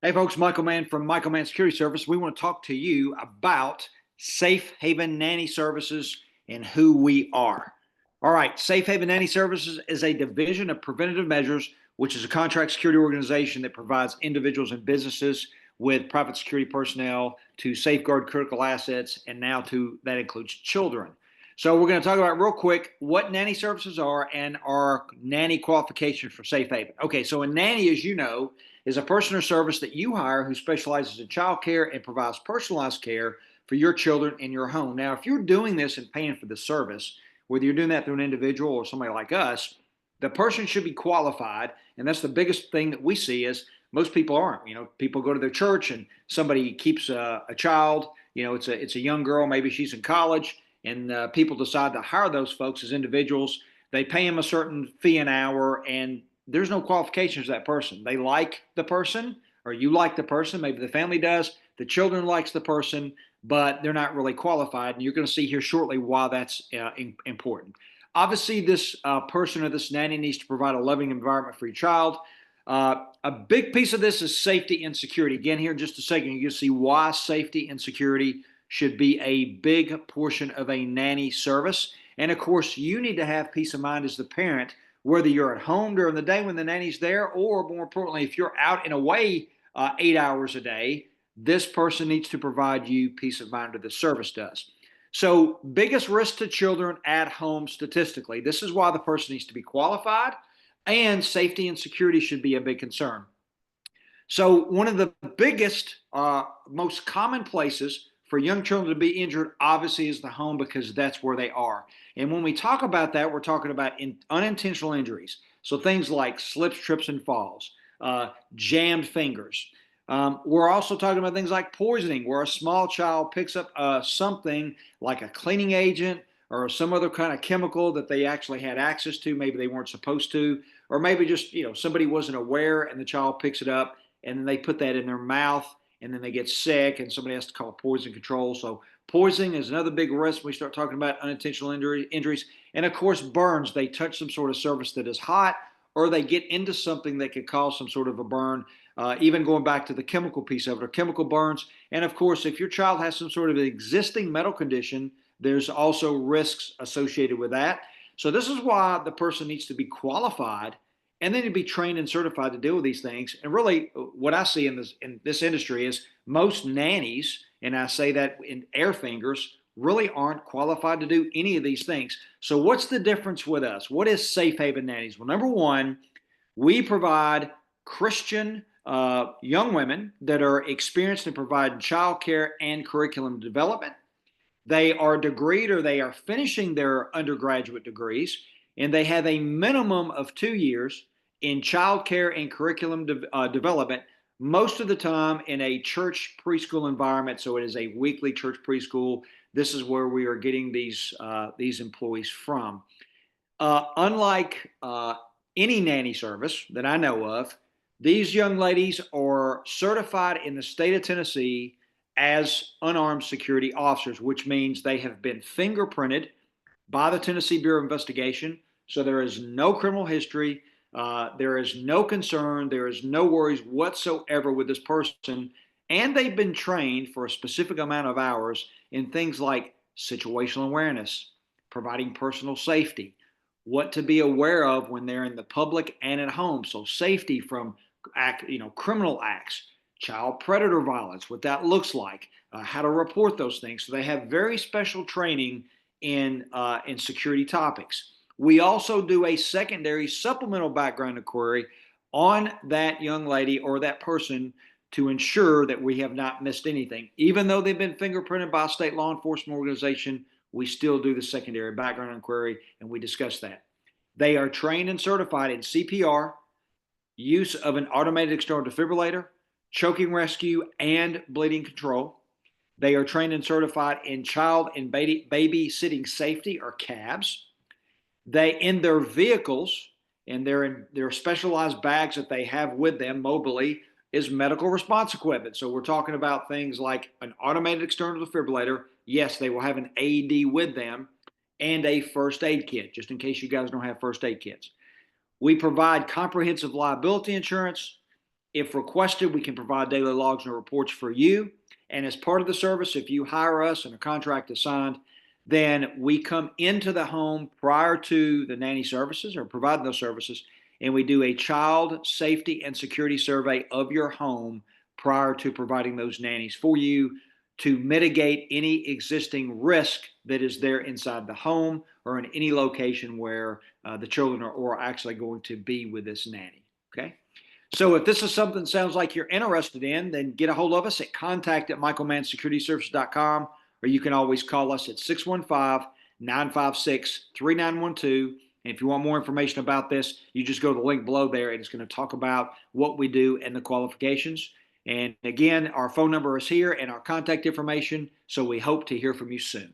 Hey folks, Michael Mann from Michael Mann Security Services. We want to talk to you about Safe Haven Nanny Services and who we are. All right, Safe Haven Nanny Services is a division of Preventative Measures, which is a contract security organization that provides individuals and businesses with private security personnel to safeguard critical assets, and now that includes children. So we're going to talk about real quick what nanny services are and our nanny qualifications for Safe Haven. Okay, so a nanny, as you know, is a person or service that you hire who specializes in child care and provides personalized care for your children in your home. Now, if you're doing this and paying for the service, whether you're doing that through an individual or somebody like us, the person should be qualified. And that's the biggest thing that we see is most people aren't. People go to their church and somebody keeps a child. It's a young girl, maybe she's in college, and people decide to hire those folks as individuals. They pay them a certain fee an hour, and there's no qualifications to that person. They like the person, or you like the person, maybe the family does, the children likes the person, but they're not really qualified. And you're going to see here shortly why that's important. Obviously, this person or this nanny needs to provide a loving environment for your child. A big piece of this is safety and security. Again, here in just a second, you'll see why safety and security should be a big portion of a nanny service. And of course, you need to have peace of mind as the parent, whether you're at home during the day when the nanny's there, or more importantly, if you're out and away 8 hours a day, this person needs to provide you peace of mind, or the service does. So, biggest risk to children at home statistically. This is why the person needs to be qualified, and safety and security should be a big concern. So, one of the biggest, most common places for young children to be injured, obviously, is the home, because that's where they are. And when we talk about that, we're talking about unintentional injuries. So, things like slips, trips, and falls, jammed fingers. We're also talking about things like poisoning, where a small child picks up something like a cleaning agent or some other kind of chemical that they actually had access to. Maybe they weren't supposed to, or maybe just somebody wasn't aware and the child picks it up and then they put that in their mouth, and then they get sick and somebody has to call poison control. So poisoning is another big risk when we start talking about unintentional injuries. And of course, burns. They touch some sort of surface that is hot, or they get into something that could cause some sort of a burn. Even going back to the chemical piece of it, or chemical burns. And of course, if your child has some sort of an existing medical condition, there's also risks associated with that. So this is why the person needs to be qualified, and then to be trained and certified to deal with these things. And really, what I see in this industry is most nannies, and I say that in air fingers, really aren't qualified to do any of these things. So what's the difference with us? What is Safe Haven Nannies? Well, number one, we provide Christian young women that are experienced in providing child care and curriculum development. They are degreed, or they are finishing their undergraduate degrees, and they have a minimum of 2 years in child care and curriculum development, most of the time in a church preschool environment. So it is a weekly church preschool. This is where we are getting these employees from. Unlike any nanny service that I know of, these young ladies are certified in the state of Tennessee as unarmed security officers, which means they have been fingerprinted by the Tennessee Bureau of Investigation. So there is no criminal history. There is no concern. There is no worries whatsoever with this person. And they've been trained for a specific amount of hours in things like situational awareness, providing personal safety, what to be aware of when they're in the public and at home. So safety from criminal acts, child predator violence, what that looks like, how to report those things. So they have very special training in security topics. We also do a secondary supplemental background inquiry on that young lady or that person to ensure that we have not missed anything. Even though they've been fingerprinted by a state law enforcement organization, we still do the secondary background inquiry, and we discuss that. They are trained and certified in CPR, use of an automated external defibrillator, choking rescue, and bleeding control. They are trained and certified in child and babysitting safety, or CABS. They, in their vehicles, and their specialized bags that they have with them mobily, is medical response equipment. So we're talking about things like an automated external defibrillator. Yes, they will have an AED with them, and a first aid kit, just in case you guys don't have first aid kits. We provide comprehensive liability insurance. If requested, we can provide daily logs and reports for you. And as part of the service, if you hire us and a contract is signed, then we come into the home prior to the nanny services or providing those services, and we do a child safety and security survey of your home prior to providing those nannies for you to mitigate any existing risk that is there inside the home or in any location where the children are actually going to be with this nanny. Okay. So if this is something that sounds like you're interested in, then get a hold of us at contact@michaelmannsecurityservices.com, or you can always call us at 615-956-3912. And if you want more information about this, you just go to the link below there, and it's going to talk about what we do and the qualifications. And again, our phone number is here and our contact information, so we hope to hear from you soon.